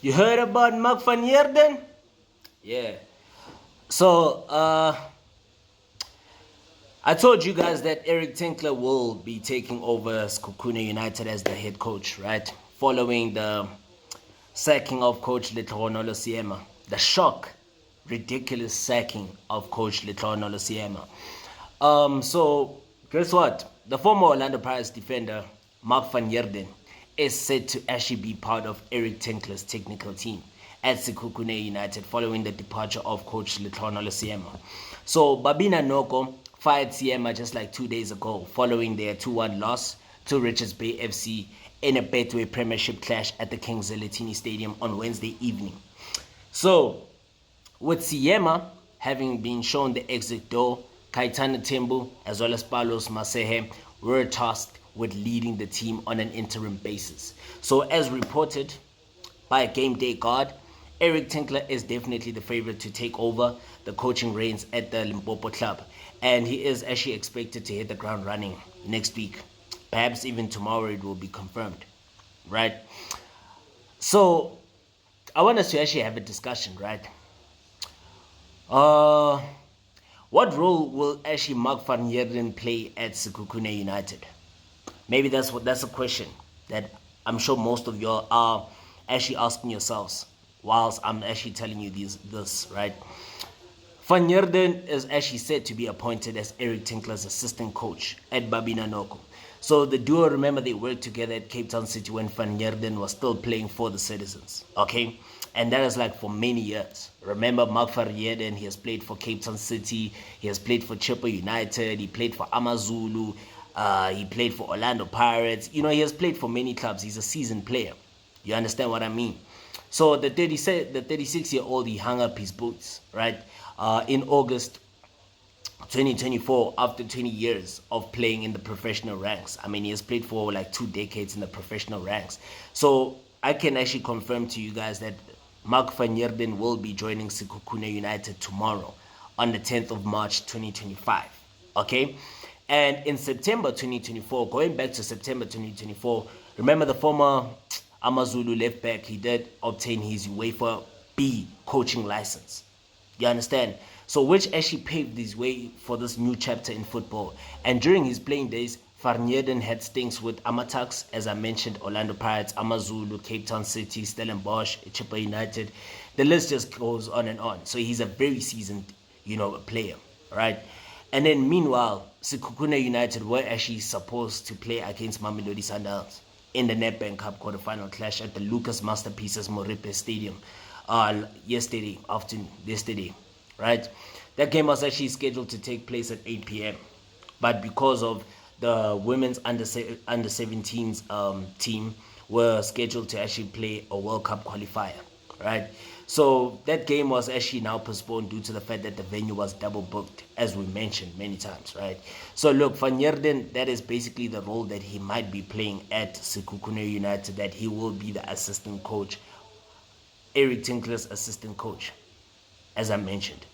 You heard about Marc van Heerden? Yeah. So, I told you guys that Eric Tinkler will be taking over Sekhukhune United as the head coach, right? Following the sacking of Coach Letlogonolo Siema. The shock, ridiculous sacking of Coach Letlogonolo Siema. So, guess what? The former Orlando Pirates defender, Marc van Heerden, is said to actually be part of Eric Tinkler's technical team at Sekhukhune United following the departure of Coach Letlogonolo Siema. So, Babina Noko fired Siema just like 2 days ago following their 2-1 loss to Richards Bay FC in a Betway Premiership clash at the King Zelatini Stadium on Wednesday evening. So, with Siema having been shown the exit door, Kaitana Tembu as well as Palos Masehe were tasked with leading the team on an interim basis. So as reported by Game Day Guard, Eric Tinkler is definitely the favorite to take over the coaching reins at the Limpopo club, and he is actually expected to hit the ground running next week. Perhaps even tomorrow it will be confirmed, right? So I want us to actually have a discussion, right? What role will actually Marc van Heerden play at Sekhukhune United? Maybe that's a question that I'm sure most of you are actually asking yourselves whilst I'm actually telling you this, right? Van Heerden is actually said to be appointed as Eric Tinkler's assistant coach at Babina Noko. So the duo, remember, they worked together at Cape Town City when Van Heerden was still playing for the Citizens, okay? And that is like for many years. Remember, Marc van Heerden, he has played for Cape Town City, he has played for Chippa United, he played for Amazulu, he played for Orlando Pirates. You know, he has played for many clubs. He's a seasoned player. You understand what I mean? So the 36-year-old, he hung up his boots, right? In August 2024, after 20 years of playing in the professional ranks. I mean, he has played for like 2 decades in the professional ranks. So I can actually confirm to you guys that Marc van Heerden will be joining Sekhukhune United tomorrow on the 10th of March 2025. Okay? And in September 2024, going back to September 2024, remember the former Amazulu left back, he did obtain his UEFA B coaching license. You understand? So which actually paved his way for this new chapter in football. And during his playing days, Van Heerden had stints with Amatax, as I mentioned, Orlando Pirates, Amazulu, Cape Town City, Stellenbosch, Chippa United. The list just goes on and on. So he's a very seasoned, player, right? And then meanwhile, Sekhukhune United were actually supposed to play against Mamelodi Sundowns in the Nedbank Cup quarterfinal clash at the Lucas Masterpieces Moripe Stadium yesterday, right? That game was actually scheduled to take place at 8 p.m. But because of the women's under 17s team were scheduled to actually play a World Cup qualifier, right? So that game was actually now postponed due to the fact that the venue was double booked, as we mentioned many times, right? So look, Van Heerden, that is basically the role that he might be playing at Sekhukhune United, that he will be the assistant coach, Eric Tinkler's assistant coach, as I mentioned.